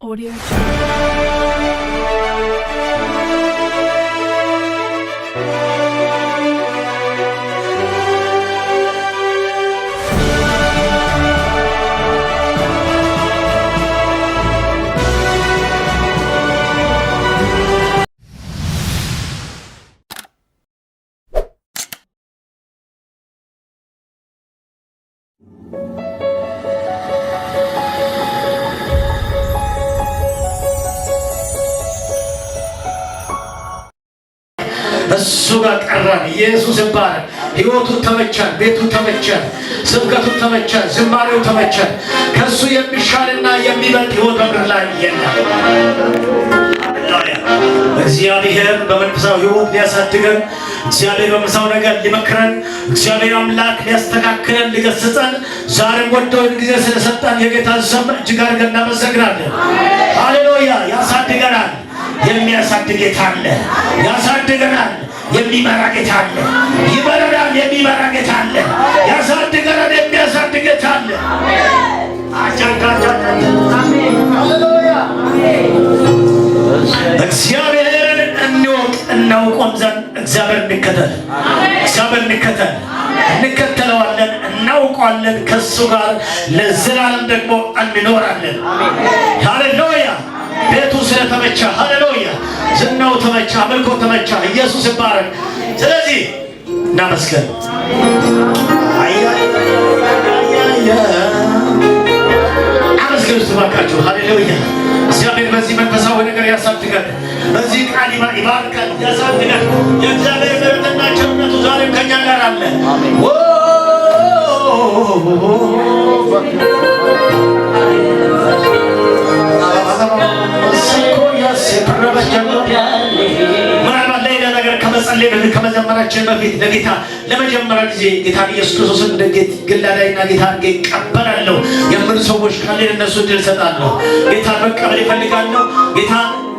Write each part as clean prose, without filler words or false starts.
Audio እሱ ጋር ቀረን። ኢየሱስ ይባረክ። ሕይወቱ ተመቸን፣ ቤቱ ተመቸን፣ ስብከቱ ተመቸን፣ ዝማሬው ተመቸን። ከሱ የሚሻልና የሚበልጥ ሕይወት በምድር ላይ የለም። እግዚአብሔር በመንፈሳዊ ሕይወት ሊያሳድገን፣ እግዚአብሔር በመንፈሳዊ ነገር ሊመክረን፣ እግዚአብሔር አምላክ ሊያስተካክለን፣ ሊገስጸን ዛሬም ወደውን ጊዜ ስለሰጠን የጌታ ስም እጅግ አድርገን እናመሰግናለን። ሃሌሉያ። ያሳድገናል። የሚያሳድግ ጌታ አለ። ያሳድገናል። የሚመራ ጌታ አለ። ይመራናል። የሚመራ ጌታ አለ። ያሳድገናል። የሚያሳድግ ጌታ አለ። እግዚአብሔርን እንወቅ እናውቀውም ዘንድ እግዚአብሔር እንከተል። እግዚአብሔር እንከተል፣ እንከተለዋለን፣ እናውቀዋለን። ከሱ ጋር ለዘላለም ደግሞ እንኖራለን። ሃሌሉያ። ቤቱ ስለተመቻ፣ ሃሌሉያ። ዝናው ተመቻ፣ አምልኮ ተመቻ። ኢየሱስ ይባረክ። ስለዚህ እናመስገን። አመስግኑ እባካችሁ። ሃሌሉያ። እግዚአብሔር በዚህ መንፈሳዊ ነገር ያሳድገን፣ በዚህ ቃል ይባርከን፣ ያሳድገን። የእግዚአብሔር ምሕረትና ቸርነቱ ዛሬም ከኛ ጋር አለ። ምናልባት ሌላ ነገር ከመጸለይ በፊት ከመዘመራችን በፊት ለጌታ ለመጀመሪያ ጊዜ ጌታን ኢየሱስ ክርስቶስን እንደ ግል አዳኝና ጌታ አድርጌ እቀበላለሁ የምሉ ሰዎች ካለ ለእነሱ እድል እሰጣለሁ። ጌታን መቀበል ይፈልጋለሁ፣ ጌታ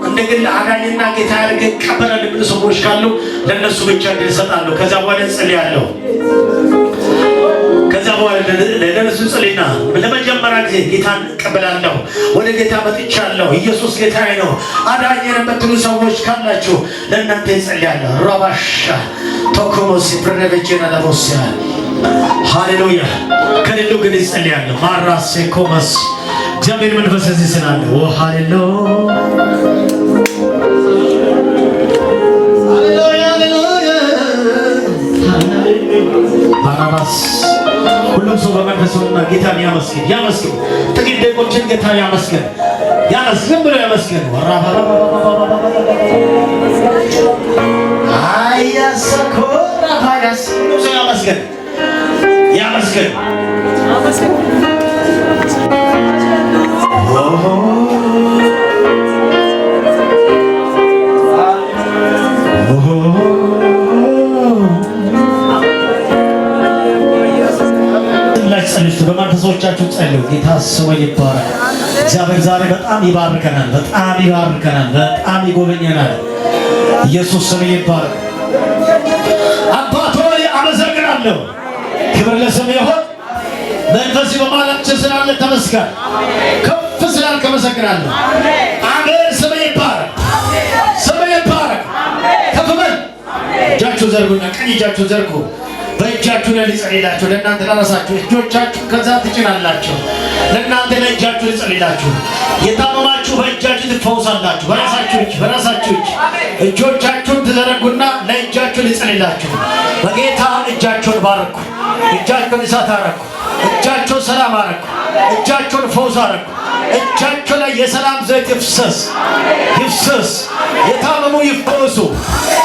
እንደ ግል አዳኝና ጌታ አድርጌ እቀበላለሁ የሚሉ ሰዎች ካሉ ለእነሱ ብቻ እድል እሰጣለሁ። ከዛ በኋላ እጸልያለሁ። ከዛ በኋላ ለነሱ ጸልይና ለመጀመሪያ ጊዜ ጌታን እቀበላለሁ፣ ወደ ጌታ መጥቻለሁ፣ ኢየሱስ ጌታዬ ነው አዳኝ የምትሉ ሰዎች ካላችሁ ለእናንተ እጸልያለሁ። ራባሻ ቶኮሞስ ፕረነቨጀና ለቦሲያ ሃሌሉያ። ከሌሉ ግን እጸልያለሁ። ማራሴ ኮመስ እግዚአብሔር መንፈስ እዚህ ስላለ ሃሌሉያ ባራባስ ሁሉም ሰው በመንፈሱና ጌታን ያመስግን፣ ያመስግን። ጥቂት ደቂቆችን ጌታን ያመስግን፣ ያመስግን ብሎ ያመስግን። አያሰኮራፋያስ ሁሉም ሰው ያመስግን፣ ያመስግን። በመንፈሶቻችሁ ጸልዩ። ጌታ ስሙ ይባረክ። እግዚአብሔር ዛሬ በጣም ይባርከናል፣ በጣም ይባርከናል፣ በጣም ይጎበኘናል። ኢየሱስ ስሙ ይባረክ። አባት ሆይ አመሰግናለሁ። ክብር ለስሙ ይሁን። መንፈስ በማላችን ስላለ ተመስገን። ከፍ ስላልክ አመሰግናለሁ። አሜን። ስሙ ይባረክ፣ ስሙ ይባረክ። ከፍ በል። እጃችሁ ዘርጉና ቀኝ እጃችሁ ዘርጉ። በእጃችሁ ላይ ልጸልይላችሁ። ለእናንተ ለራሳችሁ እጆቻችሁ ከዛ ትጭናላችሁ። ለእናንተ ለእጃችሁ ልጸልይላችሁ። የታመማችሁ በእጃችሁ ትፈውሳላችሁ። በራሳችሁ እጆቻችሁን ትዘረጉና ለእጃችሁ ልጸልይላችሁ። በጌታ እጃችሁን ባረኩ፣ እጃችሁን እሳት አረኩ፣ እጃችሁን ሰላም አረኩ፣ እጃችሁን ፈውስ አረኩ። እጃችሁ ላይ የሰላም ዘይት ይፍሰስ፣ ይፍሰስ። የታመሙ ይፈወሱ፣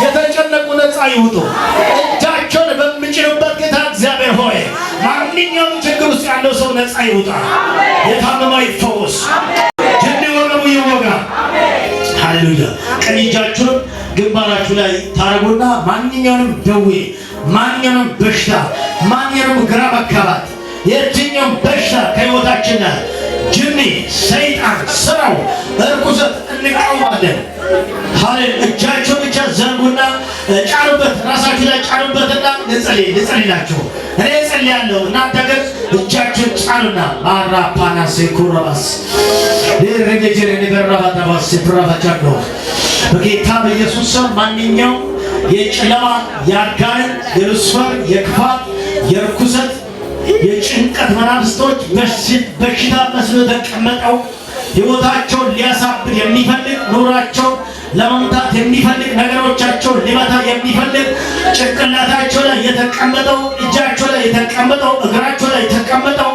የተጨነቁ ነፃ ይውጡ። እጃቸውን በሚጭኑበት ጌታ እግዚአብሔር ሆይ ማንኛውም ችግር ውስጥ ያለው ሰው ነፃ ይውጣ፣ የታመመ ይፈወስ፣ ጅኒ ወገቡ ይወጋ። ሃሌሉያ። ቀኝ እጃችሁን ግንባራችሁ ላይ ታረጉና ማንኛውንም ደዌ፣ ማንኛውንም በሽታ፣ ማንኛውንም ግራ መጋባት፣ የትኛውም በሽታ ከሕይወታችን ላይ ጅኒ፣ ሰይጣን፣ ስራው፣ እርኩሰት እንቃወማለን። እጃችሁን ብቻ ዘርጉና ጫኑበት፣ ራሳችሁ ላይ ጫኑበትና ልጸልይላችሁ። እኔ እጸልያለሁ፣ እናንተ ግን እጃችሁን ጫኑና ማራፓናሴ ኩራባስ ለረገጀረ ለበራባታባስ ፍራባቻዶ በጌታ በኢየሱስ ስም ማንኛው የጨለማ የአጋንንት የሉሲፈር የክፋት የርኩሰት የጭንቀት መናፍስቶች በሽታ መስሎ ተቀመጠው ሕይወታቸውን ሊያሳብድ የሚፈልግ ኑሯቸውን ለመምታት የሚፈልግ ነገሮቻቸውን ሊመታ የሚፈልግ ጭንቅላታቸው ላይ የተቀመጠው እጃቸው ላይ የተቀመጠው እግራቸው ላይ የተቀመጠው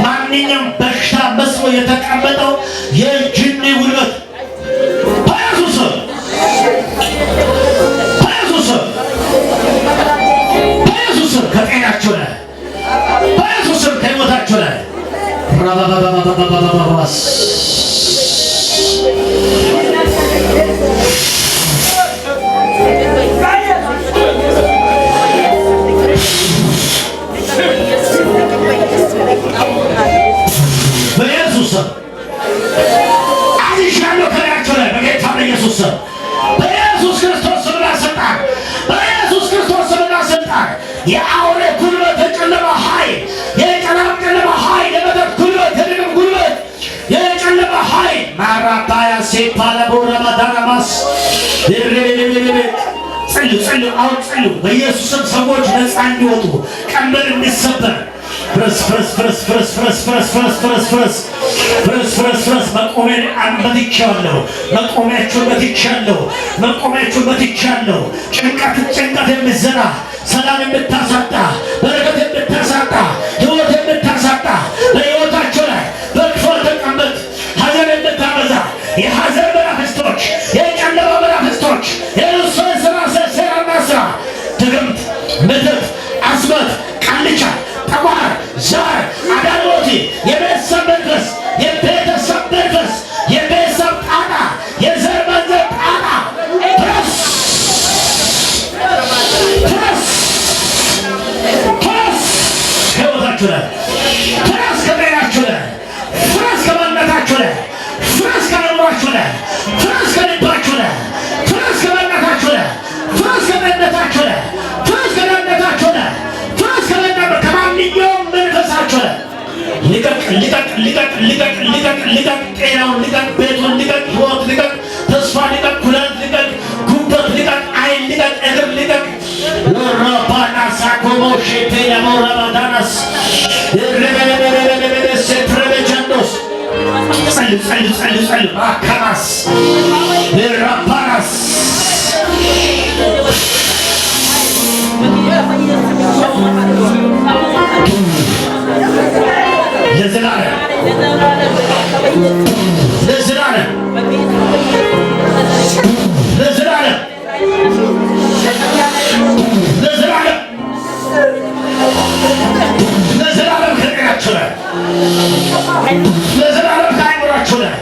ማንኛውም በሽታ መስሎ የተቀመጠው የጅኒ ጉልበት በኢየሱስ ከጤናቸው ላይ በኢየሱስ ከሕይወታቸው ላይ ራባባባባባባባስ በኢየሱስ አዝዣለሁ ከላያቸው ላይ በጌታ በኢየሱስ በኢየሱስ ክርስቶስ ስምና ስልጣን በኢየሱስ ክርስቶስ ስምና ስልጣን የአውሬ ጉልበት የጨለማ ኃይል የጨለማ ኃይል የመተት ጉልበት የድግም ጉልበት የጨለማ ኃይል ማራባያ ሴፓላቦራ ማዳናማስ ጸልዩ አሁን ጸልዩ በኢየሱስም ሰዎች ነፃ እንዲወጡ ቀንበር እንዲሰበር ፍረስ መቆሜን አንበትቻለሁ መቆሚያችሁን በትቻለሁ ጭንቀት የምትዘራ ሰላም የምታሳጣ በረከት የምታሳጣ ሕይወት የምታሳጣ በሕይወታቸው ላይ በክፉ ተቀመጥ ሐዘን የምታበዛ የሐዘን መናፍስቶች የጨለማ መናፍስቶች የሉሲፈር ሥራና ሥራ ድግምት ምትት አስበት ቃልቻ ጠቋር ዛር አዳልሞቲ የቤተሰብ መንፈስ የቤተሰብ ጣጣ የዘር መንዘር ጣጣ ፍረስ ከሕይወታችሁ ላይ ፍረስ ከጤናችሁ ላይ ፍረስ ከማንነታችሁ ላይ ፍረስ ከአእምሯችሁ ላይ ፍረስ ከልባችሁ ላይ ፍረስ ከማንነታችሁ ላይ ፍረስ ከጤንነታችሁ ላይ ፍረስ ከደህንነታችሁ ላይ ፍረስ ከማንኛውም መንፈሳችሁ ላይ ልቀቅ ጤናውን ልቀቅ ቤቱን ልቀቅ ሕይወት ልቀቅ ተስፋ ልቀቅ ኩላት ልቀቅ ጉበት ልቀቅ አይን ልቀቅ እግር ልቀቅ ወራባና ሳኮሞ ሼቴ ለሞራባዳናስ ሴትረበጃንዶስ ጸልዩ አካናስ ራባናስ ለዘላለም ከጤናቸው ላይ ለዘላለም ከአእምሯቸው ላይ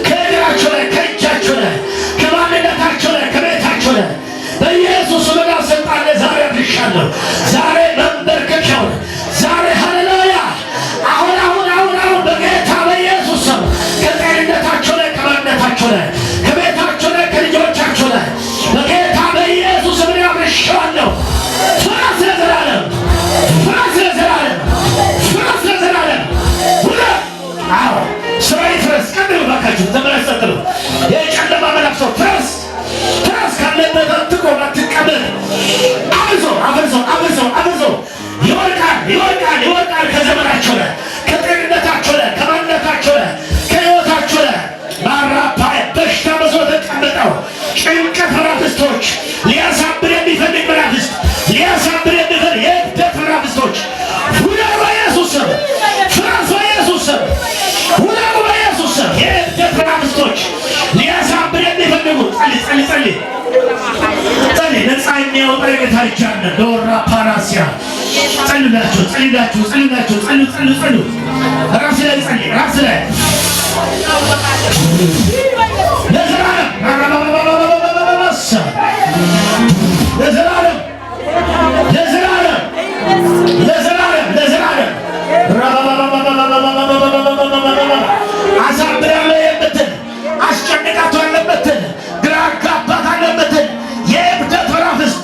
ከእግራቸው ላይ ከእጃቸው ላይ ከማንነታቸው ላይ ከቤታቸው ላይ በኢየሱስ ስምና ስልጣን ዛሬ አድርሻለሁ። ዛሬ መንበርከቻውን ዛሬ ሃሌሉያ አሁን በጌታ በኢየሱስ ስም ከጤንነታቸው ላይ ከማንነታቸው ላይ ከቤታቸው ላይ ከልጆቻቸው ላይ በጌታ በኢየሱስ ስም አድርሻለሁ። ፍረስ ለዘላለም ስራ ይፍረስ። ቀጥሉ ባካችሁ ተመለሰጥሉ የጨለማ መላክሰው ፍረስ ካለበት አትቆም አትቀበል። አብርሰው ይወድቃል ከዘመናቸው ላይ ከጤንነታቸው ላይ ከማንነታቸው ላይ ከሕይወታቸው ላይ ማራፓ በሽታ መስሎ ተቀመጠው ጭንቀት መናፍስቶች ሊያሳብር የሚፈልግ መናፍስት ሊያሳብር የሚፈልግ የእብደት መናፍስቶች ሁሉ በኢየሱስ ስም ፍረስ በኢየሱስ ስም ሁሉ በኢየሱስ ስም የእብደት መናፍስቶች ሊያሳብር የሚፈልጉ ጸልይ ነፃ የሚያወጣ የጌታ እጅ አለ። ዶራ ፓራሲያ ጸልላችሁ ራስ ላይ ለዘላለም አሳብራለሁ የምትል አስጨንቃቸው ያለበትን ግራ አጋባት አለበትን የእብደት መናፍስት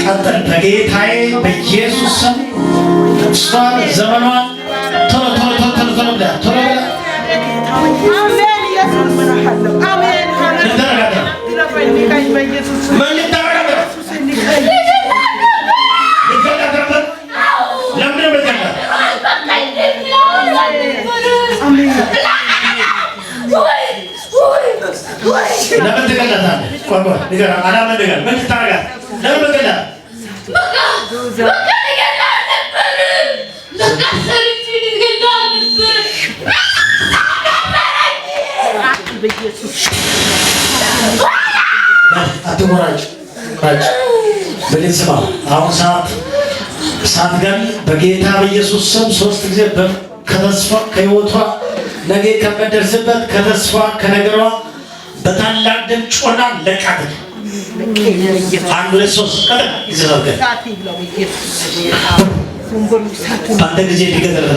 ቀጥል በጌታዬ በኢየሱስ ስም እሷን ዘመኗን ቶሎ ብላ አሜን ኢየሱስ አሜን ለምን ትገላታለህ? ቆይ ንገር አላማ ንገር ምን ታረጋት? ለምን ትገላት? በቃ ይገላል ነበር። በቃ ሰርቼ ይገላል ነበር። አትሞራጭ በሌት ስማ። አሁን ሳትገል በጌታ በኢየሱስ ስም 3 ጊዜ ከተስፋ ከህይወቷ ነገ ከመደርስበት ከተስፋ ከነገሯ በታላቅ ድምፅ ጮና ለቃት። 1 2 3 ቀጥ ይዘጋል። አንተ ጊዜ ሊገደል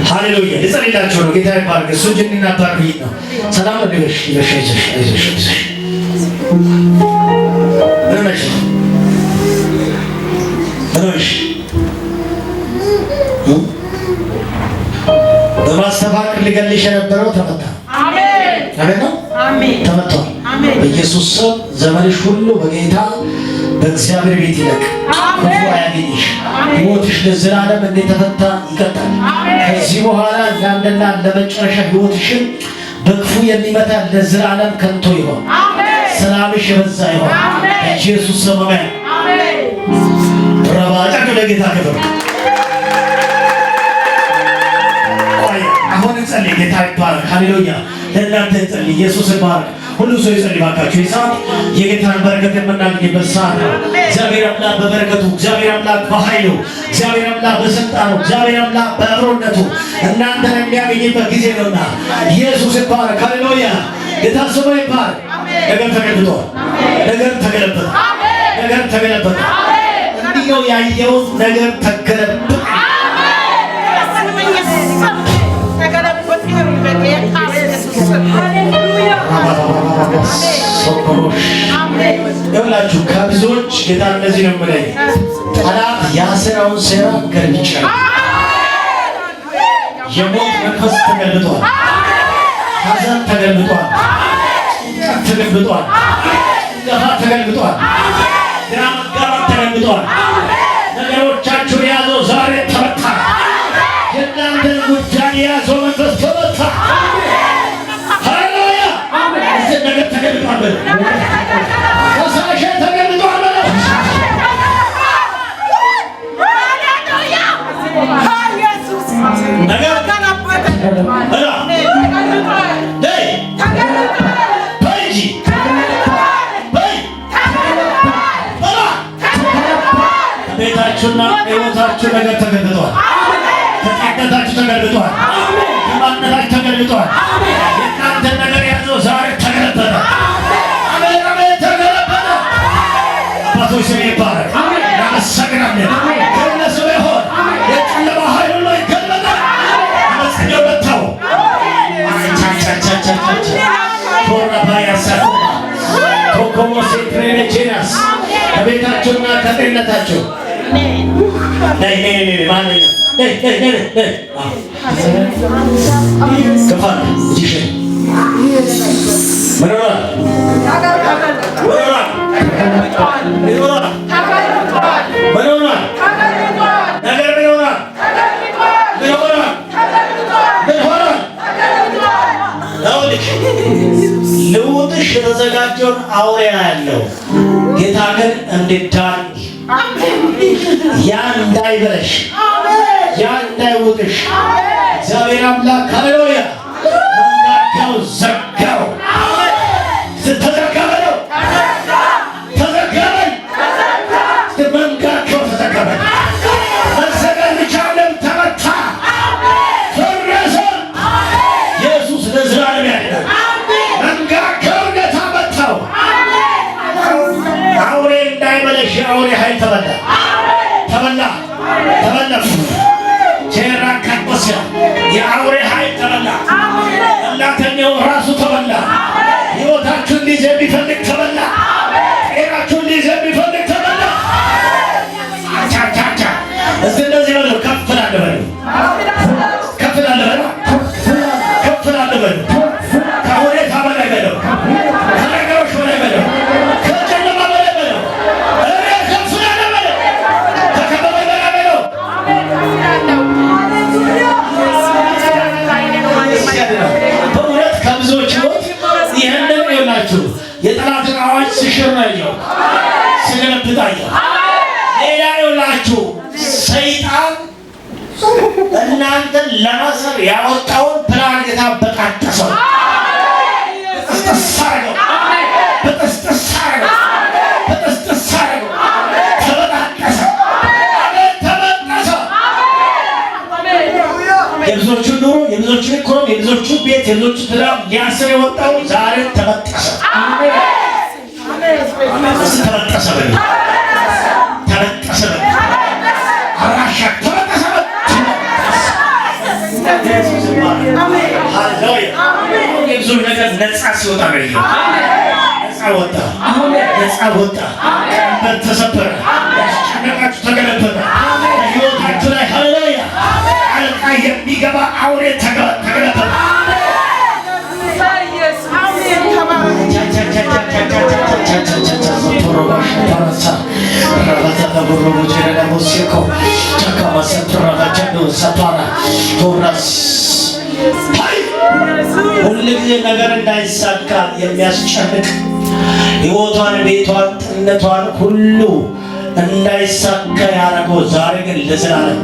ሃሌሉያ ለጸለይላችሁ ነው። ጌታ ይባርክ። እሱ ጀንና ባርክ ነው። ሰላም ለሽ ይዘሽ በማስተፋቅር ሊገልሽ የነበረው ተመታ። አሜን አሜን አሜን ተመቷል። በኢየሱስ ስም ዘመንሽ ሁሉ በጌታ በእግዚአብሔር ቤት ይለቅ። ክፉ አያገኝሽ። ሕይወትሽ ለዘላለም እንደተፈታ ይቀጥላል። ከዚህ በኋላ ለአንድና ለመጨረሻ ሕይወትሽን በክፉ የሚመታ ለዘላለም ከንቶ ይሆን። ሰላምሽ የበዛ ይሆን። ኢየሱስ ስም አሜን። ረባጫችሁ ለጌታ ክብር። አሁን እንጸልይ። ጌታ ይባረክ። ሃሌሉያ ለእናንተ እንጸልይ። ኢየሱስ ይባረክ። ሁሉ ሰው ይጸልይ ባካችሁ። ይሳት የጌታን በረከት የምናገኝበት ሰዓት ነው። እግዚአብሔር አምላክ በበረከቱ፣ እግዚአብሔር አምላክ በኃይሉ፣ እግዚአብሔር አምላክ በስልጣኑ፣ እግዚአብሔር አምላክ በአብሮነቱ እናንተን የሚያገኝበት ጊዜ ነውና ኢየሱስ ይባረክ። ሃሌሉያ ጌታ ስሙ ይባረክ። ነገር ተገልብጧል። ነገር ተገለበጠ። ነገር ተገለበጠ። እንዲህ ነው ያየሁት። ነገር ተገለበጠ። ይኸውላችሁ ከብዙዎች ጌታ እንደዚህ ነው የምለኝ፣ ጠላት ያሰረውን ሴራ ገልብጫለሁ። የሞት መንፈስ ተገልብጧል። ሐዘን ተገልብጧል። ጭንቀት ተገልብጧል። ገፋት ተገልብጧል። ግራ መጋባት ተገልብጧል። ነገሮቻችሁ የያዘው ዛሬ ተመታ። የእናንተን ጉዳይ የያዘው መንፈስ ተመታ። ሃሌሉያ ነገር ተገልብጧል። ከሳሽ ተገልብጧል። ነገር ቤታችሁና ሕይወታችሁ ነገር ተገልብጧል። ከጤንነታችሁ ተገልብጧል። ከማንነታችሁ ተገልብጧል። የእናንተ ነገር ያዘው ዛሬ ተገለበጠ። አሜን አሜን ተገለበጠ። አባቶች ስም ይባረክ። እናመሰግናለን። ከእነሱ ይሆን የጨለማ ኃይል ሁሉ ይገለጣል። አመስግነው መጥተው ከቤታችሁና ከጤንነታችሁ ልውጥሽ የተዘጋጀውን አውሬ ያለው ጌታ ግን እንድዳን ያ እንዳይበለሽ ያ እንዳይውጥሽ እግዚአብሔር አምላክ ሃሌሉያ ኃይል ተበላ ተበላ ተበላ። ቼራ ካቆስያ የአውሬ ኃይል ተበላ። እናንተኛው ራሱ ተበላ። ሕይወታችሁን ሊይዝ የሚፈልግ ተበላ። ጤናችሁን ሊይዝ የሚፈልግ ተበላ። ቻቻቻ እስቲ እንደዚህ በለው። ከፍ ላለ በለው። ከፍ ላለ በለው። ከፍ ላለ በለው። ከሁኔታ በላይ በለው። ከነገሮች በላይ በለው። ከጨለማ በላይ በለው። እኔ ከፍ ላለ በለው። ከከበበ በላይ በለው። በእውነት ከብዙዎች ሕይወት ይህንን ይላችሁ የጠላትን አዋጅ ስሽር ነው ያየው፣ ስገለብጥ አየሁ። ሌላ ይላችሁ ሰይጣን እናንተን ለማሰር ያወጣውን ፕላን የታበጣጠሰው በጥስጥስ አረገው፣ በጥስጥስ አረገው፣ በጥስጥስ አረገው። ተበጣጠሰ፣ ተበጠሰ። የብዙዎቹን ኑሮ፣ የብዙዎቹን ኢኮኖሚ፣ የብዙዎቹን ቤት፣ የብዙዎቹን ትዳር ሊያስር የወጣው ዛሬ ተበጠሰ። ተበጠሰ በሉ፣ ተበጠሰ በሉ። አራሻ ተበጠሰ በሉ። ሃሌሉያ። የብዙ ነገር ነፃ ሲወጣ ነው። ነፃ ወጣ፣ ነፃ ወጣ። ቀንበር ተሰበረ፣ ያስጨነቃችሁ ተገለበጠ። ሕይወታችሁ ላይ ሃሌሉያ አልቃ የሚገባ አውሬ ተገለበጠ። ሁልጊዜ ነገር እንዳይሳካ የሚያስጨንቅ ሕይወቷን፣ ቤቷን፣ ጤንነቷን ሁሉ እንዳይሳካ ያደረገው ዛሬ ግን ለዘላለም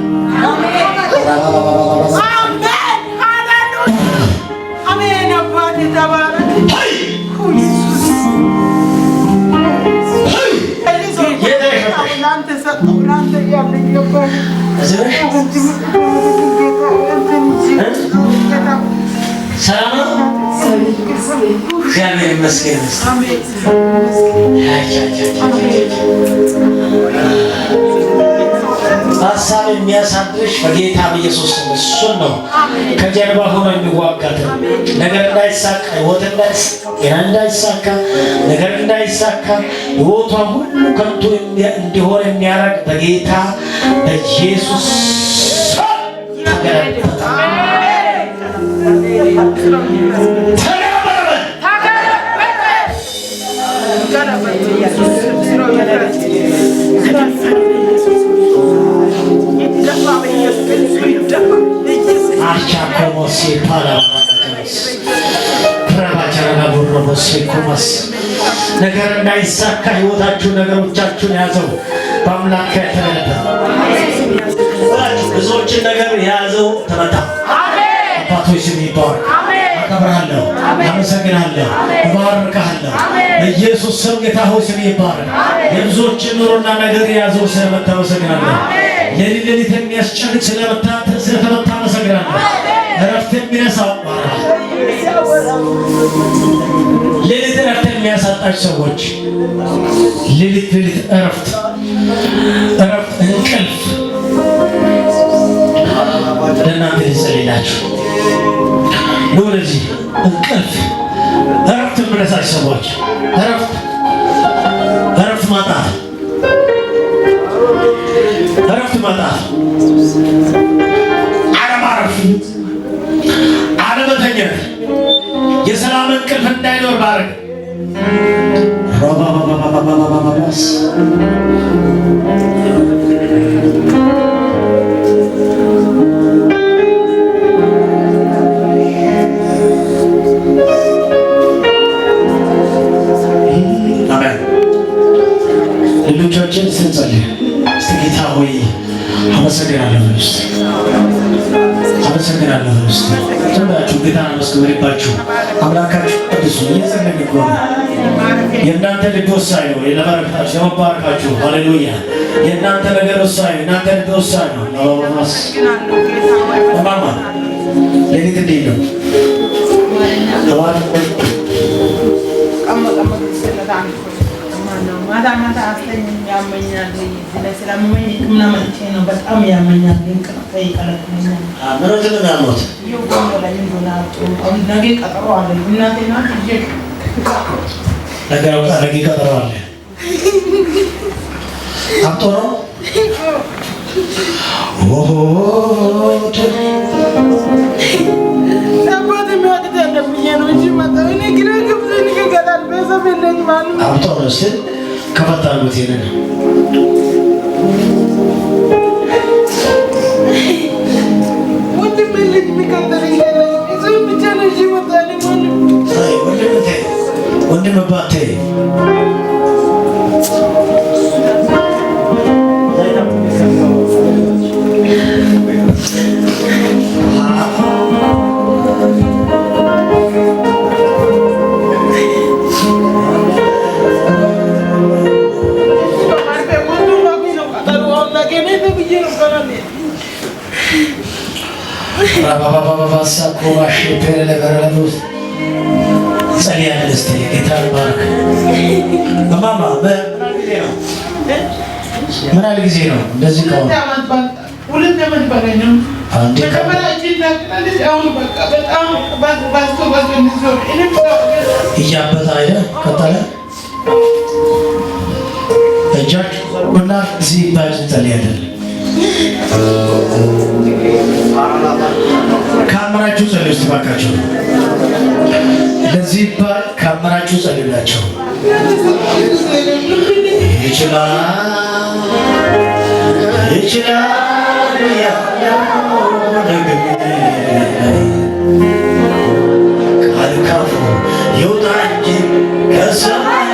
ሰላም እግዚአብሔር ይመስገን። ሀሳብ የሚያሳድርሽ በጌታ በኢየሱስ ስም እሱን ነው። ከጀርባ ሆኖ የሚዋጋት ነገር እንዳይሳካ፣ ሕይወት ጤና እንዳይሳካ፣ ነገር እንዳይሳካ፣ ሕይወቷ ሁሉ ከንቱ እንዲሆን የሚያደርግ በጌታ በኢየሱስ ተገለበጠ። ነገር እንዳይሳካ ሕይወታችሁ ነገሮቻችሁን ያዘው በአምላክ ተገለበጠ። ብዙዎችን ነገር የያዘው ተመታ። አባቶች ስም ይባረክ። አከብርሃለሁ፣ አመሰግናለሁ፣ እባርክሃለሁ። በኢየሱስ ስም ጌታ ሆይ ስም ይባረክ። የብዙዎችን ኑሮና ነገር የያዘው ስለመታ አመሰግናለሁ። ሌሊት ሌሊት የሚያስጨንቅ ስለተመታ አመሰግናለሁ። እረፍት የሚነሳው ሌሊት እረፍት የሚያሳጣችሁ ሰዎች ሌሊት ሌሊት እረፍት እንቅልፍ ለእናንተ ሊጸልይላችሁ ነው። ለዚህ እንቅልፍ እረፍት የሚነሳችሁ ሰዎች እረፍት ማጣት አለማረፍ፣ አለመተኛት፣ የሰላም እንቅልፍ እንዳይኖር ባረግ ሌሎቻችን ስንጸልይ እስቲ ጌታ ሆይ አመሰግናለሁ እስቲ አመሰግናለሁ እስቲ ሁላችሁ ጌታን አመስግኑባችሁ። አምላካችሁ ቅዱስ እየጸለይን ነው። የእናንተ ልብ ወሳኝ ነው። ለበረከታችሁ ለመባረካችሁ ሃሌሉያ። የእናንተ ነገር ወሳኝ ነው። የእናንተ ልብ ወሳኝ ነው። ለማማስ ለማማ ለሊት እንዴት ነው ማታ አስተኝ ያመኛል ስለሰላምኝ ህክምና መጥቼ ነው በጣም ያመኛል እንቅልፍ ይቀለኛል ምንድን ነው ያሞት ይወጣው ላይ እንደናጡ አሁን ነገ ቀጠሮ አለ እናቴና ልጄ ነገ ቀጠሮ አለ አጥቶ ነው ኦሆ ሰባተ ማጥተ እንደምዬ ነው እንጂ ማጣው እኔ ግራ ገብቶኝ ከገዳል በሰብ የለኝ ማለት አጥቶ ነው ሲል ከፈታሉት ይሄን ወንድም ልጅ የሚከተለኝ እሱ ብቻ ነው እንጂ ማጣለ ማለት አይ ወንድም ባቴ Baba sakura shepere leverelus Salia este guitar bark Mama ምን አለ ጊዜ ነው እንደዚህ ነው ሁለት ዓመት በላይ ነው እያበታ አይደል ከተለ እጃች እና እዚህ ባጅተል አይደል ካመራችሁ ጸልዩ ተባካችሁ ለዚህ ባል ካመራችሁ ጸልዩላችሁ ይችላል ያለው ቃል ካፉ ይውጣ እንጂ ከሰማይ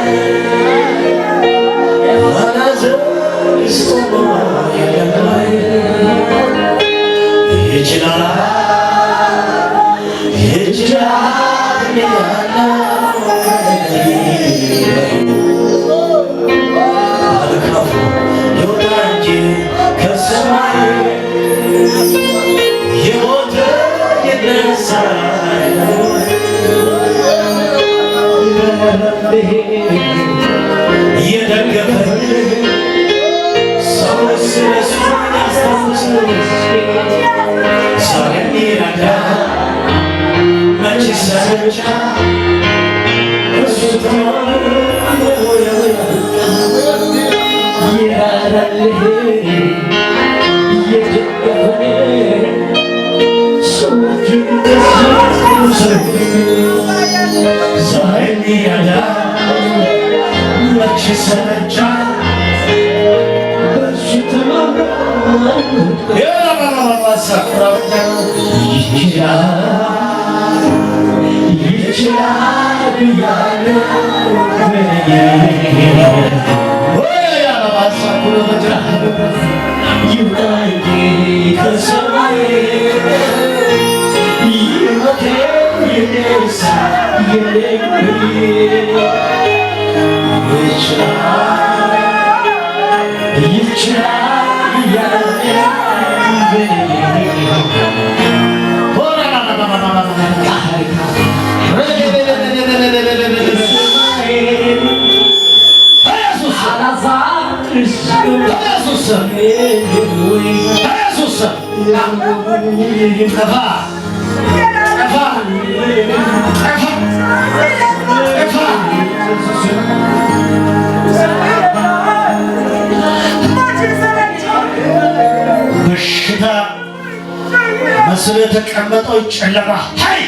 መስለ ተቀመጠው ጨለማ ሃይ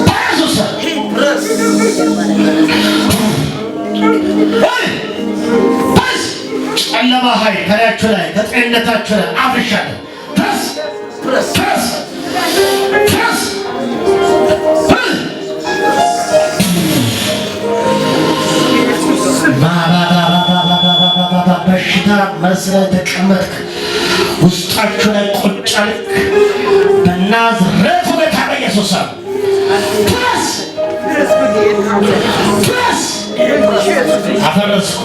ኢየሱስ ጨለማ ሃይ ከላያችሁ ላይ ከጤንነታችሁ ላይ አፍሻለሁ ፕረስ በሽታ መስለ ተቀመጥክ ውስጣችሁ ላይ ቁጭ አልክ በናዝሬቱ ጌታ በኢየሱስ ስም አፈረስኩ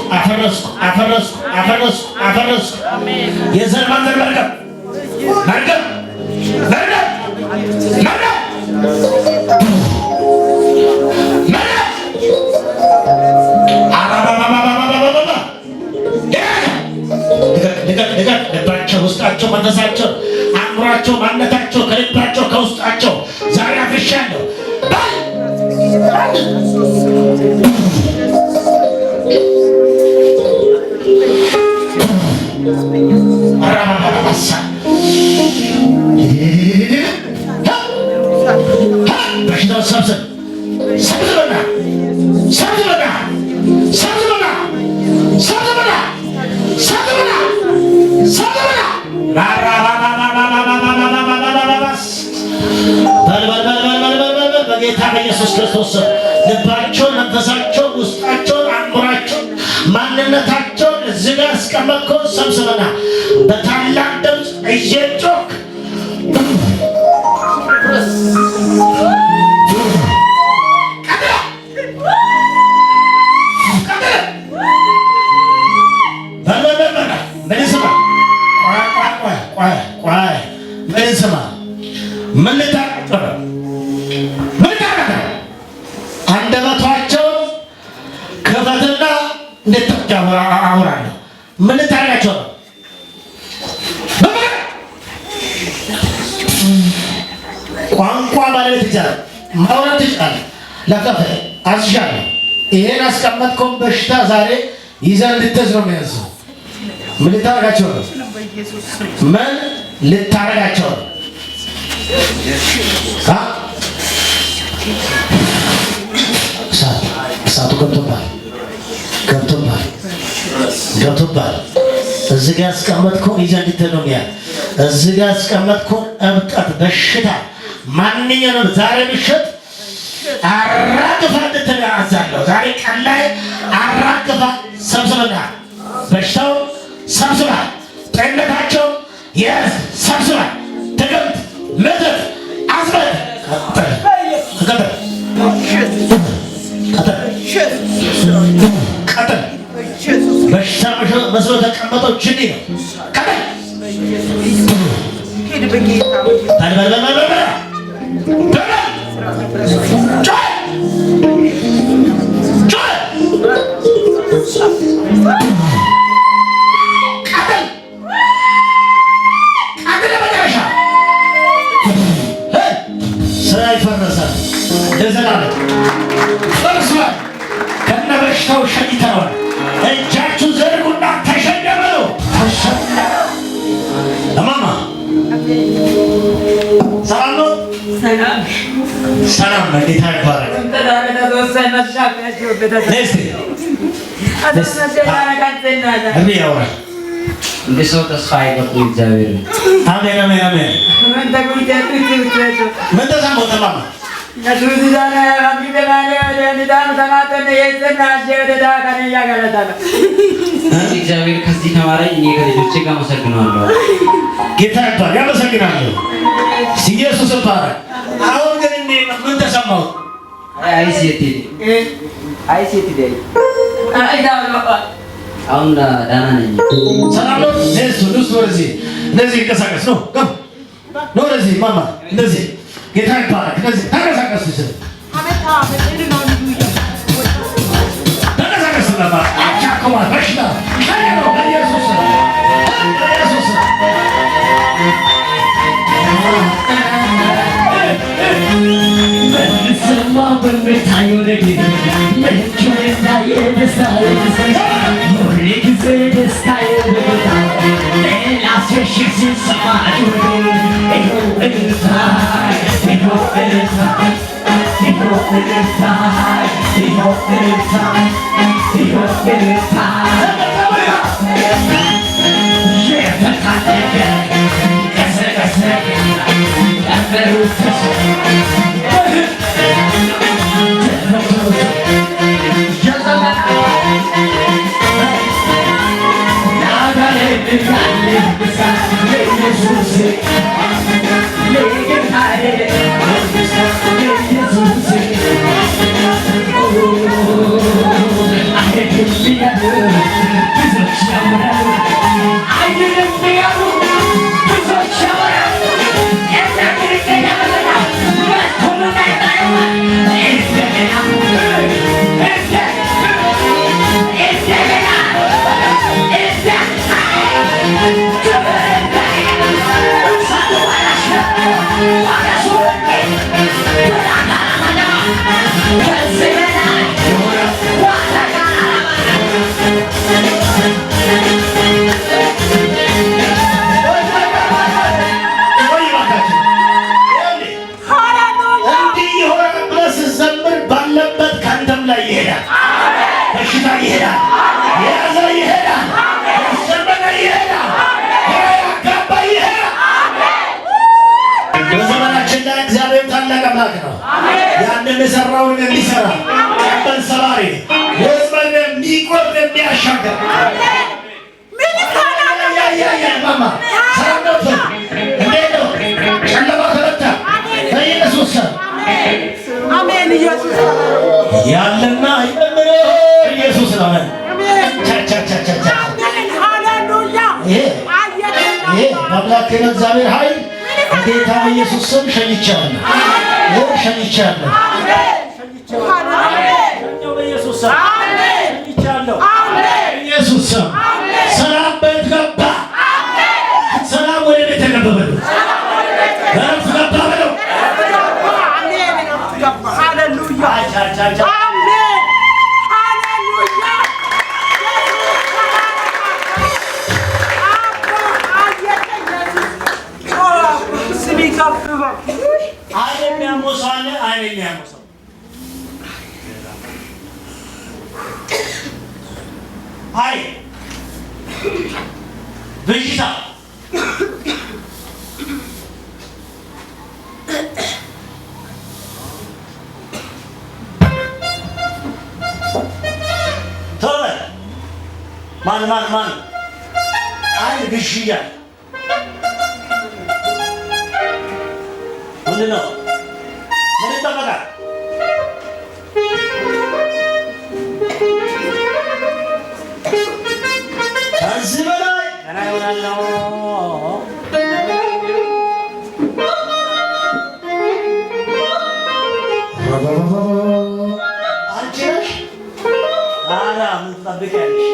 የዘር ማንዘር መርገም አራባ በጌታ በኢየሱስ ክርስቶስ ልባቸውን፣ መንፈሳቸውን፣ ውስጣቸውን፣ አእምሯቸውን፣ ማንነታቸውን እዚህ ጋር አስቀመጥከው ሰብስበና በታላቅ ድምፅ እየጮክ አንደበታቸውን ክፈትና አውራለሁ። ምን ልታደርጋቸው ነው? ቋንቋ ባለቤት ይቻላል፣ ማውራት ይቻላል። ለከፈ አዝሻለሁ። ይሄን አስቀመጥከውን በሽታ ዛሬ ይዘን ልትዝ ነው የሚያዘው። ምን ልታደርጋቸው ነው? ምን ልታደርጋቸው ነው? እሳቱ ገብቶባል። እዚህ ጋር አስቀመጥከውን ይዘህ እንድትሄድ ነው የሚያል። እዚህ ጋር አስቀመጥከውን እብጠት፣ በሽታ ማንኛውንም ዛሬ ምሽት አራግፋ እንድትሄድ አዛለሁ። ዛሬ ቀን ላይ አራግፋ ሰብስበናል። በሽታው ሰብስበናል። ጤንነታቸው ሰብስበናል። ድግምት፣ ምድር፣ አስበት ቀጥል። በሽታ መስሎ ተቀመጠው ችኒ ነው። ቀጥል። ስራ ይፈረሳል። ለዘላለም ፈርሷል። ከነበሽታው ሸኝተዋል። እጃችሁ ዘርጉና ተሸኘበሉ። እማማ ሰላም ነው? ሰላም ነው። ጌታ ይባረክ። እንደ ሰው ተስፋ አይገቡ እግዚአብሔር። አሜን አሜን አሜን። ምን ተሰማው? ተማማ እግዚአብሔር ከዚህ ተማረኝ። እኔ ከልጆቼ ጋር አመሰግናለሁ። ጌታ ይባርክ። ያመሰግናለሁ። ኢየሱስ ይባረክ። አሁን ግን እኔ ምን ተሰማው? አሁን ደህና ነኝ። ሰላም ነው። እነዚህ እንቀሳቀስ ነው። ነው ወደዚህ ማማ እንደዚህ ጌታ ይባረክ። እንደዚህ ተንቀሳቀስ ይችላል። ተንቀሳቀስ ለማ አቻከማ በሽታ ሻየው በኢየሱስ በኢየሱስ ሰማ በመታዩ ለጌ ለጆይና የደስታዬ ሞሪ ጊዜ ደስታዬ በጌታ ላስሽሽ ሰማጁ I ከዚህ በላይ እንዲህ የሆነ ብለህ ስትዘምር ባለበት ከአንተም ላይ ይሄዳል። በሽታ ይሄዳል፣ የያዘ ይሄዳል፣ ያሰበረ ይሄዳል፣ ያጋባ ይሄዳል። በዘመናችን ላይ እግዚአብሔር ታላቅ አምላክ ነው። ያንን የሰራውን የሚሰራ ቀንበር ሰባሪ፣ ወጥመድ የሚቆርጥ የሚያሻገር ማማ ሰራነቱ እንዴት ነው? ጨለማ ተረታ በኢየሱስ ስም አሜን። ኢየሱስ ያለና ይመምሮ ኢየሱስ ነው። ሃሌሉያ። በአምላኬ በእግዚአብሔር ኃይል ጌታ በኢየሱስ ስም ሸኝቻለሁ። ሸኝቻለሁ። በኢየሱስ ስም ሸኝቻለሁ። በኢየሱስ ስም ሰላም ቤት ገባ። ሰላም ወደ ቤት ገባ በለው። እረፍት ገባ በለው። ሃሌሉያ። አይን የሚያሞሰው አለ። አይን የሚያሞሰው አይ በሽታ ተወ። ማን አይን ብሽያ ምንድን ነው? ምን ይጠበቃል? ከዚህ በላይ ገና ይሆናል። አንቺ ነሽ ታዲያ ምን ትጠብቂያለሽ?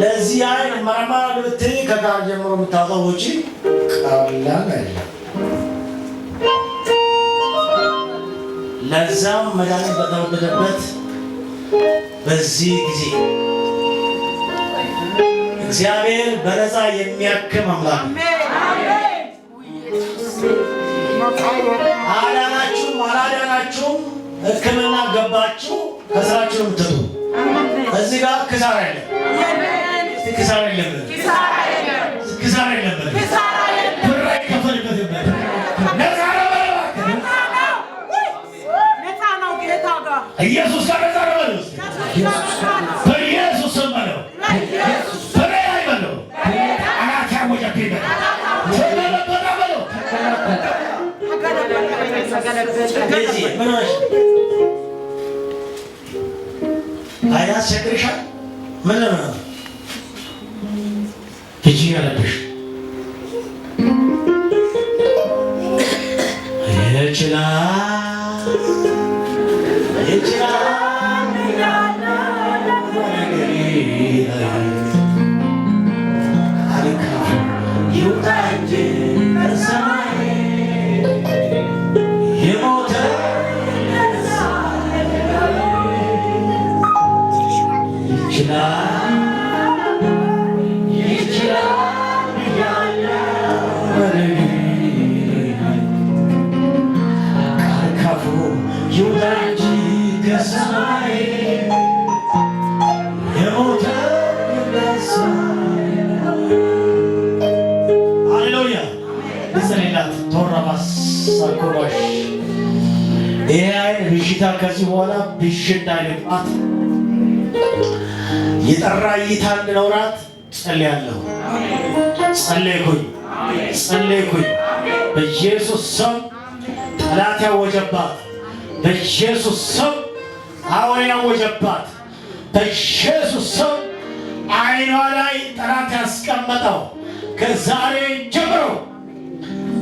ለዚህ አይን መርማሪ ብትይ ከጋር ጀምሮ የምታወጣው ወጪ ቀላል አይደለም። ለዛም መድኃኒት በተወደደበት በዚህ ጊዜ እግዚአብሔር በነፃ የሚያክም አምላክ አዳናችሁም አላዳናችሁም ሕክምና ገባችሁ ከስራችሁ የምትሉ እዚህ ጋር ክሳራ የለም። ክሳራ የለም። ክሳራ የለም። ብር አይከፈልበትም። ነፃ ነው። ነፃ ነው። ጌታ ጋር ኢየሱስ ጋር ነፃ ነው በለው። በኢየሱስ ስም በለው። ፍሬ አይበለው። አናት ያወጀ በለው። ተገለበጠ በለው። እዚህ ምን ሆነሽ? አይን አስቸግርሻል? ምን ነው ሂጂ ያለብሽ? ብሽታ ከዚህ በኋላ ብሽ እንዳይልባት የጠራ እይታ እንዲኖራት ጸልያለሁ። ጸለይኩኝ። በኢየሱስ ስም ጠላት ያወጀባት፣ በኢየሱስ ስም አውሬ ያወጀባት፣ በኢየሱስ ስም አይኗ ላይ ጠላት ያስቀመጠው ከዛሬ ጀምሮ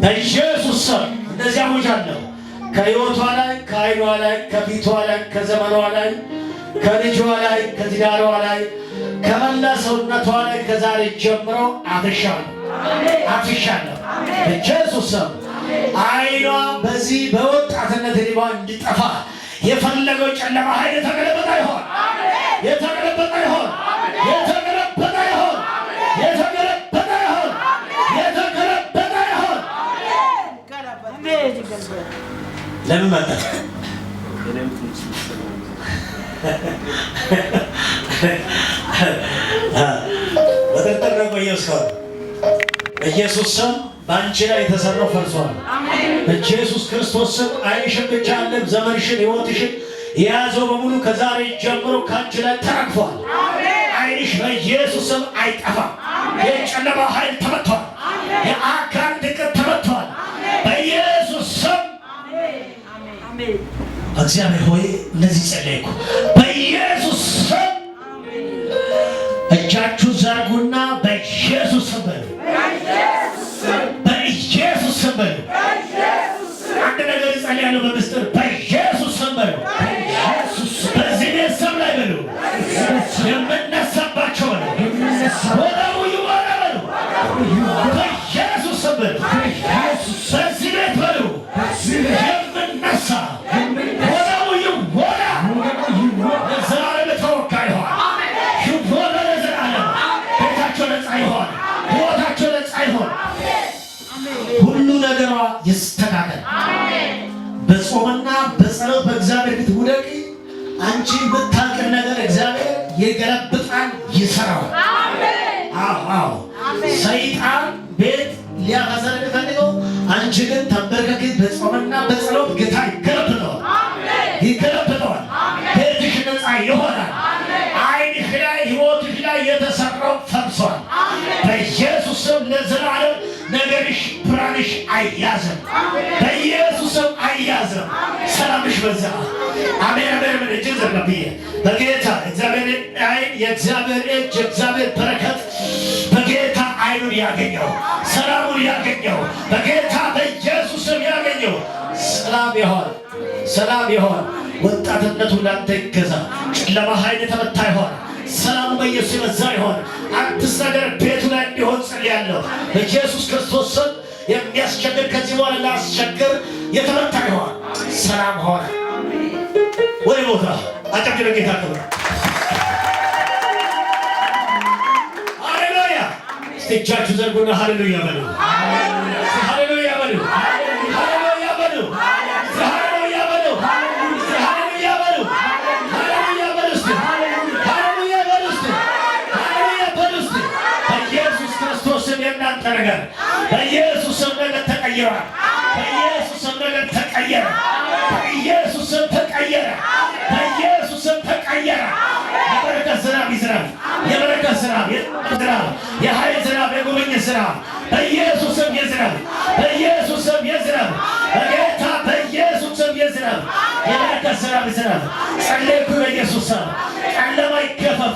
በኢየሱስ ስም እንደዚህ አውጃለሁ። ከሕይወቷ ላይ፣ ከአይኗ ላይ፣ ከፊቷ ላይ፣ ከዘመኗ ላይ፣ ከልጇ ላይ፣ ከትዳሯ ላይ፣ ከመላ ሰውነቷ ላይ ከዛሬ ጀምሮ አፍሻለሁ። በኢየሱስ ስም አይኗ በዚህ ከትሪባ እንዲጠፋ የፈለገው ጨለማ ኃይል የተገለበጠ ይሆን የተገለበጠ ይሆን የተገለበጠ ይሆን የተገለበጠ ይሆን የተገለበጠ ይሆን ለምን መጣ በተጠረ ቆየስከው ኢየሱስ ስም ባንቺ ላይ የተሰራው ፈርሷል። በኢየሱስ ክርስቶስ ስም አይሽን ብቻ አይደለም ዘመንሽን ሕይወትሽን የያዘው በሙሉ ከዛሬ ጀምሮ ካንቺ ላይ ተረግፏል። አይሽ በኢየሱስ ስም አይጠፋም። የጨለማ ኃይል ተመቷል። የአካል ድቀት ተመቷል። በኢየሱስ ስም አሜን። እግዚአብሔር ሆይ ለዚህ ጸለይኩ በኢየሱስ ስም እጃችሁ ዘርጉና በኢየሱስ ስም በኢየሱስ ስም አንድ ነገር ጸልያለሁ በምስጢር በኢየሱስ ስም በዚህ ቤት ስም ላይ በሉ የምነሳባቸው ነው ወደሙ ይወራ በሉ በኢየሱስ ስም በዚህ ቤት በሉ የምነሳ ወደሙ ይወራ ለዘላለም ተወካይ ይሆን ሽቦለ ለዘላለም ቤታቸው ነፃ ይሆን ሕይወታቸው ነፃ ይሆን ሁሉ ነገሯ ይስተካከል። በጾምና በጸሎት በእግዚአብሔር ፊት ውደቂ። አንቺ የምታውቂው ነገር እግዚአብሔር ይገለብጣል፣ ይሰራዋል። አዎ ሰይጣን ቤት ሊያፈሰር ፈልገው፣ አንቺ ግን ተንበርከኪ። በጾምና በጸሎት ጌታ ይገለብጠዋል፣ ይገለብጠዋል። ቤትሽ ነፃ ይሆናል። ዓይንሽ ላይ ሕይወትሽ ላይ የተሰራው ፈርሷል። በኢየሱስ ስም ለዘላለም ነገርሽ ብርሃንሽ አይያዝም። በኢየሱስ ስም አይያዝም። ሰላምሽ በዛ። አሜን አሜን። ምን እጅ ዘርጋብዬ በጌታ እግዚአብሔር ዓይን የእግዚአብሔር እጅ የእግዚአብሔር በረከት በጌታ ዓይኑን ያገኘው ሰላሙን ያገኘው በጌታ በኢየሱስ ስም ያገኘው ሰላም ይሆን ሰላም ይሆን። ወጣትነቱ ላንተ ይገዛ። ጨለማ ኃይል የተመታ ይሆን። ሰላሙ በኢየሱስ ይበዛ ይሆን። አዲስ ነገር ቤቱ ላይ እንዲሆን ጸልያለሁ በኢየሱስ ክርስቶስ ስም። የሚያስቸግር ከዚህ በኋላ ላስቸግር የተመታ ይሆን። ሰላም ሆነ። ወደ ቦታ አጨብጭበ ጌታ ክብር። ሃሌሉያ። እስቲ እጃችሁ ዘርጉና ሃሌሉያ በሉ። ሃሌሉያ በሉ። ሃሌሉያ በሉ። ሃሌሉያ በሉ። ሃሌሉያ በሉ። ሃሌሉያ በሉ። ሃሌሉያ በሉ። ሃሌሉያ በሉ። በኢየሱስ ክርስቶስ ስም የእናንተ ነገር በኢየሱስ ስም ነገር ተቀይሯል። በኢየሱስ ስም ነገር ተቀየረ። በኢየሱስ ስም ተቀየረ። በኢየሱስ ስም ተቀየረ። የበረከት ዝናብ ይዝናብ። የበረከት ዝናብ ይዝናብ። የኃይል ዝናብ የጉብኝት ዝናብ በኢየሱስ ስም ይዝናብ። በኢየሱስ ስም ይዝናብ። በጌታ በኢየሱስ ስም ይዝናብ። የበረከት ዝናብ ይዝናብ። ጸለይኩ በኢየሱስ ስም። ጨለማ ይገፈፍ።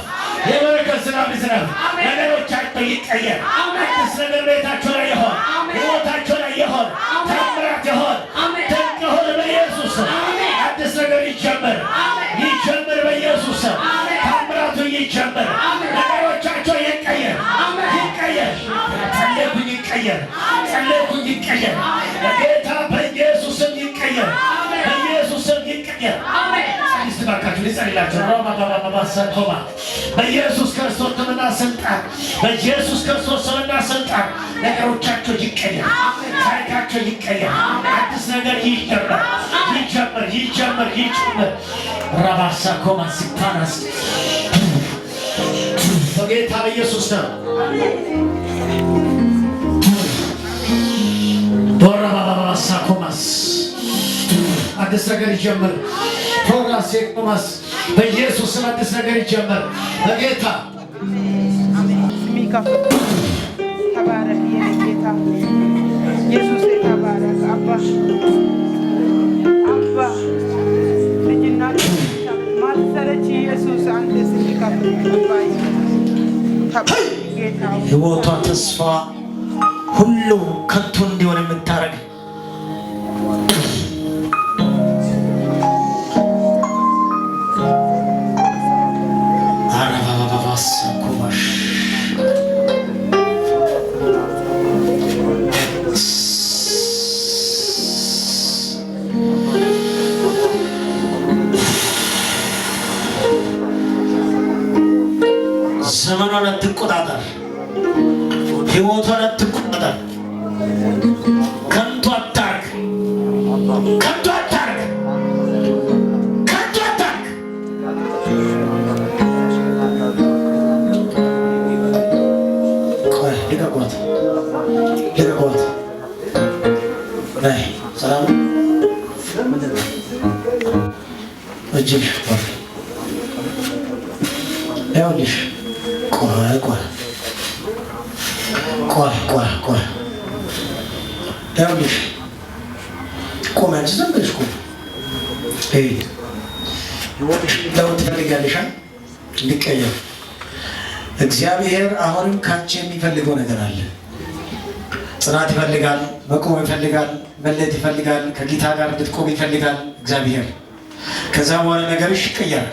የበረከት ዝናብ ይዝናብ። ነገሮቻቸው ይቀየር። አዲስ ነገር ቤታቸው ላይ ይሆን። ሕይወታቸው ላይ ይሆን። ታምራት ይሆን። ድንቅ ይሆን በኢየሱስ ስም። አዲስ ነገር ይጀምር ይጀምር በኢየሱስ ስም። ታምራቱ ይጀምር። ነገሮቻቸው ይቀየር ይቀየር። ጸለይኩኝ ይቀየር። ጸለይኩኝ ይቀየር። በጌታ በኢየሱስ ስም ይቀየር። በኢየሱስ ስም ይቀየር። ባካችሁ ሊጸልላችሁ ሮማባባባሰኮማ በኢየሱስ ክርስቶስ ስምና ስልጣን በኢየሱስ ክርስቶስ ስምና ስልጣን ነገሮቻቸው ይቀየር። ታሪካቸው ይቀየር። አዲስ ነገር ይጀምር ይጀምር ይጀምር ይጀምር። ራባሳኮማ ሲፓናስ በጌታ በኢየሱስ ስም ዶራባባባሳኮማስ አዲስ ነገር ይጀምር። ፕሮግራስ የቆማስ በኢየሱስ ስም አዲስ ነገር ይጀምር። በጌታ ሚካ ተባረክ የጌታ ኢየሱስ ተባረክ። አባ ልጅና ማሰረች ኢየሱስ አንተ ሲካፍ ተባይ ጌታ ሕይወቷ ተስፋ ሁሉ ከንቱ እንዲሆን የምታረግ አትቆጣጠር። ሕይወቷን አትቆጣጠር። ከንቱ አታርግ። ከንቱ አታርግ። ከንቱ አታርግ። ቆይ ልቀቋት፣ ልቀቋት። ነይ ሰላም እጅሽ ይኸውልሽ። ቆይ ቆይ ቆይ ቆይ ቆይ ይኸውልሽ። ቆይ አንቺ ዝም ብለሽ ቆይ። ለውጥ ትፈልጊያለሽ እንዲቀየር። እግዚአብሔር አሁንም ካንቺ የሚፈልገው ነገር አለ። ጽናት ይፈልጋል፣ መቆም ይፈልጋል፣ መለየት ይፈልጋል፣ ከጌታ ጋር እንድትቆም ይፈልጋል እግዚአብሔር። ከዛ በኋላ ነገርሽ ይቀየራል።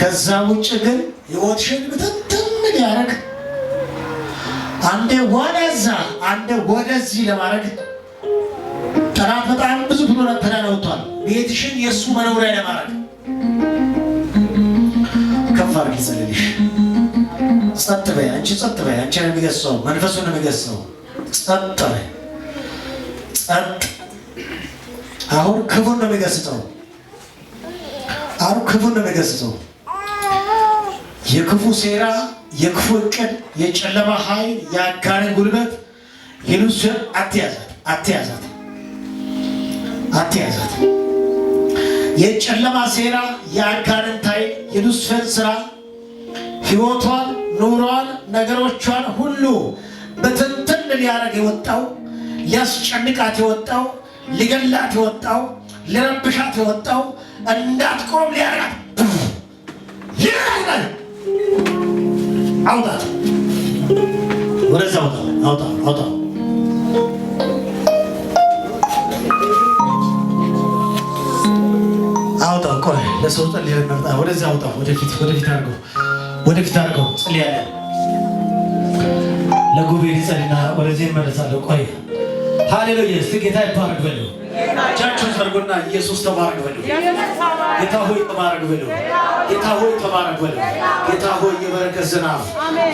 ከዛ ውጭ ግን ሕይወትሽን ብትንትን ሊያደርግ አንዴ ወደዛ አንዴ ወደዚህ ለማድረግ ጠላት በጣም ብዙ ፕላን አውጥቷል። ቤትሽን የእሱ መኖሪያ ለማድረግ ከፍ አድርጊ ጸልልሽ። ጸጥ በይ አንቺ፣ ጸጥ በይ አንቺ። ነው የሚገሰው መንፈሱን ነው የሚገሰው። ጸጥ በይ ጸጥ። አሁን ክፉን ነው የሚገስጸው። አሁን ክፉን ነው የሚገስጸው። የክፉ ሴራ፣ የክፉ እቅድ፣ የጨለማ ኃይል፣ የአጋንንት ጉልበት የሉሲፈር አትያዛት፣ አትያዛት፣ አትያዛት። የጨለማ ሴራ፣ የአጋንንት ኃይል፣ የሉሲፈር ስራ ሕይወቷን፣ ኑሯን፣ ነገሮቿን ሁሉ በትንትን ሊያደርግ የወጣው፣ ሊያስጨንቃት የወጣው፣ ሊገላት የወጣው፣ ሊረብሻት የወጣው፣ እንዳትቆም ሊያደርጋት ይላል። አውጣት፣ ወደዛ አውጣ፣ አውጣ፣ አውጣ። አውጣ። ቆይ ለሰው ጸልይ መርጣ። ወደዛ አውጣ። ወደፊት፣ ወደፊት አድርገው፣ ወደፊት አድርገው። ጸልያለሁ። ለጉባኤ ጸልይና ወደዚህ እመለሳለሁ። ቆይ ሃሌሉያ። እስቲ ጌታ ይባረክ በሉ። እጃችሁን ዘርጉና ኢየሱስ ተባረክ በሉ። ጌታ ሆይ ተባረክ በሉ። ጌታ ሆይ ተባረክ በሉ። ጌታ ሆይ የበረከት ዝናብ፣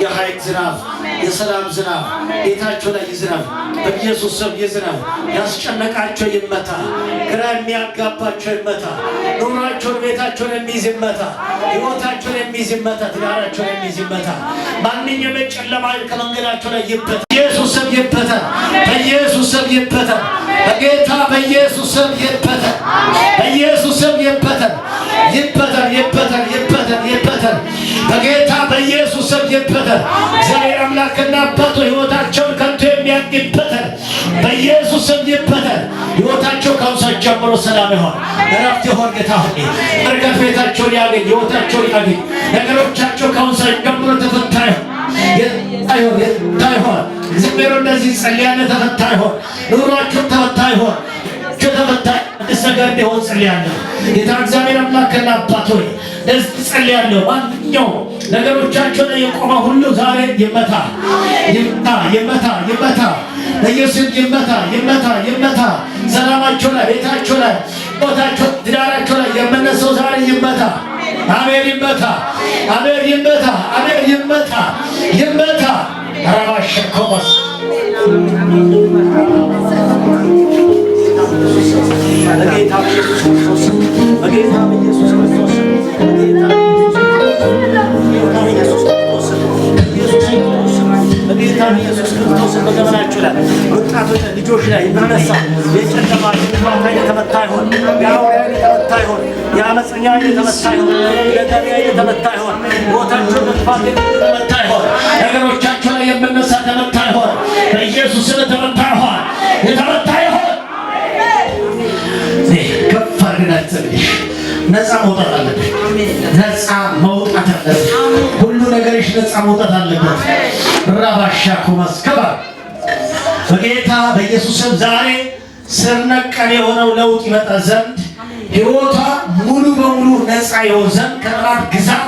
የኃይል ዝናብ፣ የሰላም ዝናብ ቤታቸው ላይ ይዝናብ በኢየሱስ ስም። ይዝናብ። ያስጨነቃቸው ይመታ፣ ግራ የሚያጋባቸው ይመታ፣ ኑሯቸውን ቤታቸውን የሚይዝ ይመታ፣ ሕይወታቸውን የሚይዝ ይመታ፣ ትዳራቸውን የሚይዝ ይመታ። ማንኛውም የጨለማ ከመንገዳቸው ላይ ይበታ፣ ኢየሱስ ስም ይበታ፣ በኢየሱስ ስም ይበታ፣ በጌታ በኢየሱስ ስም ይበታ፣ በኢየሱስ ስም ይበታ፣ ይበታ፣ ይበታ፣ ይበታ፣ ይበታ፣ በጌታ በኢየሱስ ስም ይበታ። እግዚአብሔር አምላክና አባቶ ሕይወታቸውን ከንቱ የሚያድግበት በኢየሱስ ስም ይበታ። ሕይወታቸው ከአሁን ጀምሮ ሰላም ይሆን፣ እረፍት ይሆን። ጌታ ሆይ በረከት ቤታቸውን ያገኝ፣ ሕይወታቸውን ያገኝ፣ ነገሮቻቸው ከአሁን ጀምሮ ተፈታ ይሆን፣ ይሆን። እግዚአብሔር እንደዚህ ጸልያለሁ፣ ተፈታ ይሆን። ኑሯቸው ተፈታ ይሆን፣ ተፈታ ነገር እንዲሆን ጸልያለሁ። ጌታ እግዚአብሔር አምላክና አባት ሆይ ለዚህ ጸልያለሁ። ማንኛውም ነገሮቻቸው ላይ የቆመ ሁሉ ዛሬ ይመታ፣ ይመታ፣ ይመታ፣ ይመታ፣ በኢየሱስ ይመታ፣ ይመታ፣ ይመታ። ሰላማቸው ላይ፣ ቤታቸው ላይ፣ ቦታቸው፣ ትዳራቸው ላይ የመነሰው ዛሬ ይመታ። አሜን። ይመታ፣ አሜን። ይመታ፣ አሜን። ይመታ፣ ይመታ። አራባሽኮስ በጌታ በኢየሱስ ክርስቶስ፣ በጌታ በኢየሱስ ክርስቶስ፣ በጌታ በኢየሱስ ክርስቶስ በዘመናችሁ ላይ ወጣቶች ልጆች ላይ የሚነሳ የጨለማ የጥፋት ኃይል የተመታ ይሆን፣ የአውሬ ኃይል የተመታ ይሆን፣ የአመፀኛ ኃይል የተመታ ይሆን፣ የገበያ ኃይል የተመታ ይሆን፣ ቦታቸው በጥፋት የተመታ ይሆን፣ ነገሮቻቸው ላይ የሚነሳ ተመታ ይሆን፣ በኢየሱስ ስም ተመታ ይሆን፣ የተመታ ይሆን። ከፍ አድርገናችሁ ነፃ መውጣት አለበት። ነፃ መውጣት አለበት። ሁሉ ነገርሽ ነፃ መውጣት አለበት። ራባሻ ኮማስከባ በጌታ በኢየሱስ ስም ዛሬ ስር ነቀል የሆነው ለውጥ ይመጣ ዘንድ ሕይወቷ ሙሉ በሙሉ ነፃ ይሆን ዘንድ ከጠላት ግዛት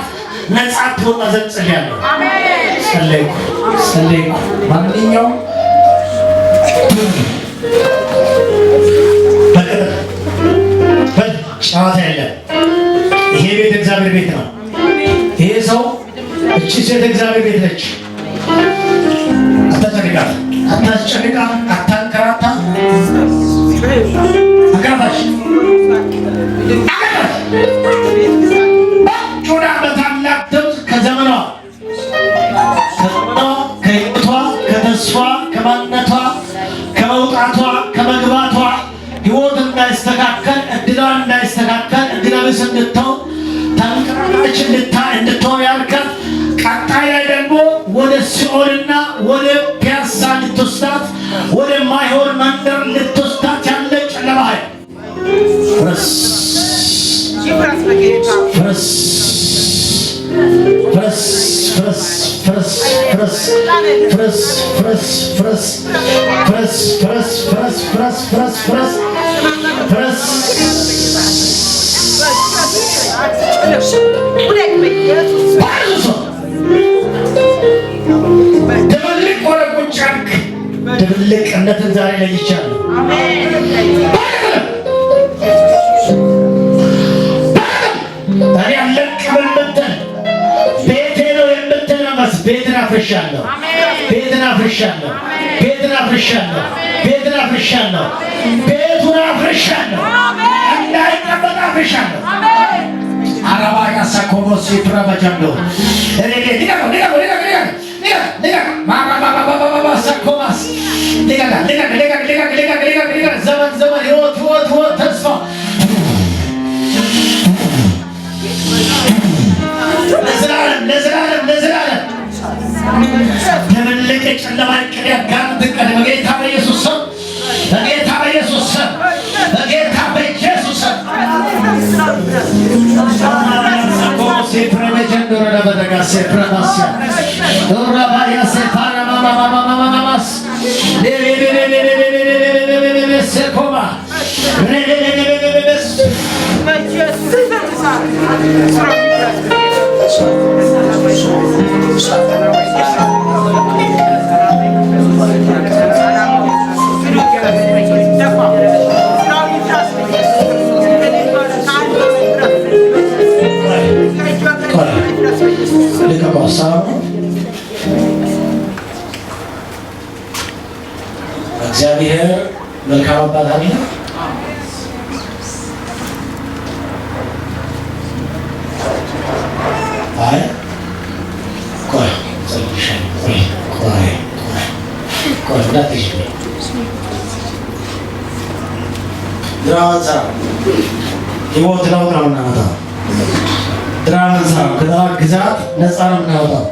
ነፃ ትወጣ ዘንድ ጸልያለሁ። ጸለይኩ፣ ጸለይኩ። ማንኛውም ጨዋታ የለም። ይሄ ቤት እግዚአብሔር ቤት ነው። ይሄ ሰው አጋባሽ ጩና በታላቅ ድምፅ ከዘመኗ ከሕይወቷ ከተስፋ ከማንነቷ ከመውጣቷ ከመግባቷ ሕይወት እንዳይስተካከል እድሏ እንዳይስተካከል እድለብስ እንድትሆን ተንቀራራች እንድትሆን ያልካት ቀጣይ ላይ ደግሞ ወደ ሲኦልና ወደ ፒያሳ ልትወስዳት ወደ ማይሆን መንደር ልትወስዳት ያለ ጨለማ ኃይል ፍረስ ፍረስ ፍረስ ፍረስ ፍረስ ፍረስ ፍረስ ፍረስ ፍረስ ፍረስ ፍረስ ፍረስ ፍረስ ፍረስ ፍረስ ፍረስ ድብልቅ ወደ ቁንጫክ ድብልቅነትን ዛሬ ለይቻለሁ። ታዲያ አለቅም የምትል ቤቴ ነው የምትል ነፍስ ቤትን አፍርሻለሁ፣ ቤትን አፍርሻለሁ፣ ቤትን አፍርሻለሁ፣ ቤትን አፍርሻለሁ፣ ቤቱን አፍርሻለሁ፣ እንዳይቀመጥ አፍርሻለሁ። አራባ ያሳኮሞ ሲፕራባጃሎ ዘመን ዘመን ሕይወት ሕይወት ሕይወት ተስፋ ለዘላለም ለዘላለም ለዘላለም ድብልቅ ጨለማ ዕቅድ ያጋንንት ዕቅድ በጌታ በኢየሱስ ስም በጌታ በኢየሱስ ስም በጌታ በኢየሱስ ስም እግዚአብሔር መልካም አባት አሜን። አይ ቆይ እንዳትሽ ድራማ ሕይወት ለውጥ ነው የምናመጣው። ድራማ እንሰራም ግዛት ነፃ ነው የምናወጣው።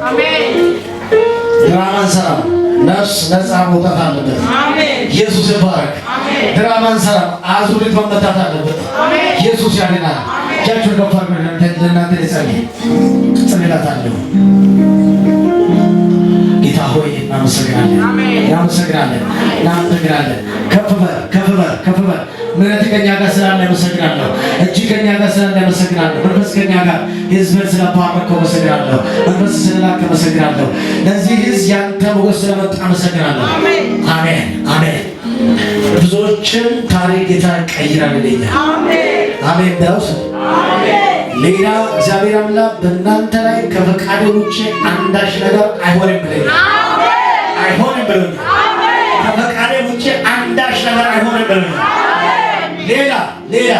ድራማ እንሰራም ነፍስ ነፃ መውጣት አለበት። ኢየሱስ ይባረክ። ድራማ እንሰራም አዙሪት መመታት አለበት። ኢየሱስ ያድናል። እጃችሁን ከፍ አድርጉ። ለእናንተ ጸልያለሁ። ጌታ ሆይ እናመሰግናለን፣ እናመሰግናለን፣ እናመሰግናለን። ከፍ በል ከፍ በል ከፍ በል። ምሕረት ከእኛ ጋር ስላለ አመሰግናለሁ። እጅ ከእኛ ጋር ስላለ አመሰግናለሁ። መንፈስ ከእኛ ጋር ሕዝብን ስለባረከው አመሰግናለሁ። መንፈስ ስለላከ አመሰግናለሁ። ለዚህ ሕዝብ ያንተ ሞገስ ስለመጣ አመሰግናለሁ። አሜን አሜን። ብዙዎችን ታሪክ ጌታ ይቀይራል ይለኛል። አሜን ዳውስ ሌላ እግዚአብሔር አምላክ በእናንተ ላይ ከፈቃዱ ውጭ አንዳች ነገር አይሆንም ብለኛል። አይሆንም ብለኛል። ከፈቃዱ ውጭ አንዳች ነገር አይሆንም ብለኛል። ሌላ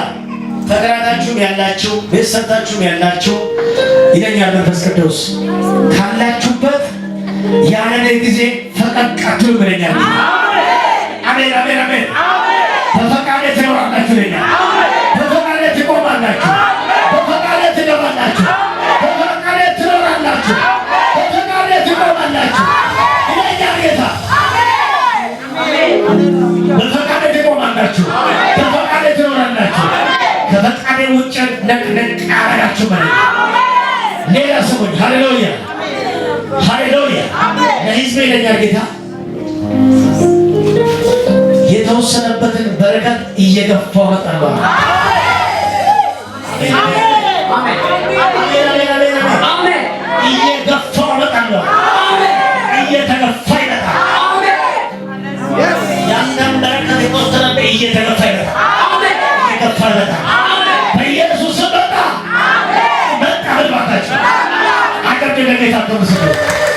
ተቀራታችሁም ያላችሁ ቤት ሰርታችሁም ያላችሁ ይለኛል መንፈስ ቅዱስ ካላችሁበት ያንን ጊዜ ፈቀቅ አትሉ ብለኛል። አሜን አሜን አሜን። በፈቃዴ ትኖራላችሁ ይለኛል። በፈቃዴ ትቆማላችሁ። በፈቃዴ ትገባላችሁ። በፈቃዴ ትኖራላችሁ። በፈቃዴ ትቆማላችሁ ይለኛል ጌታ። በፈቃዴ ትቆማላችሁ። በፈቃዴ ትኖራላችሁ። ከፈቃዴ ውጭ ነቅነቅ አረጋችሁ ማለት ሌላ ሰዎች ሃሌሉያ ሃሌሉያ። ለሕዝቤ ይለኛል ጌታ የተወሰነበትን በረከት እየገፋው መጣለሁ። እየገፋው መጣለሁ። እየተገፋ ይመጣል። ያንን በረከት የተወሰነበት እየተገፋ ይመጣል። እየገፋ ይመጣል። በኢየሱስ መጣ መጣ። ህልባታችሁ አገር ለጌታ ተመስገን።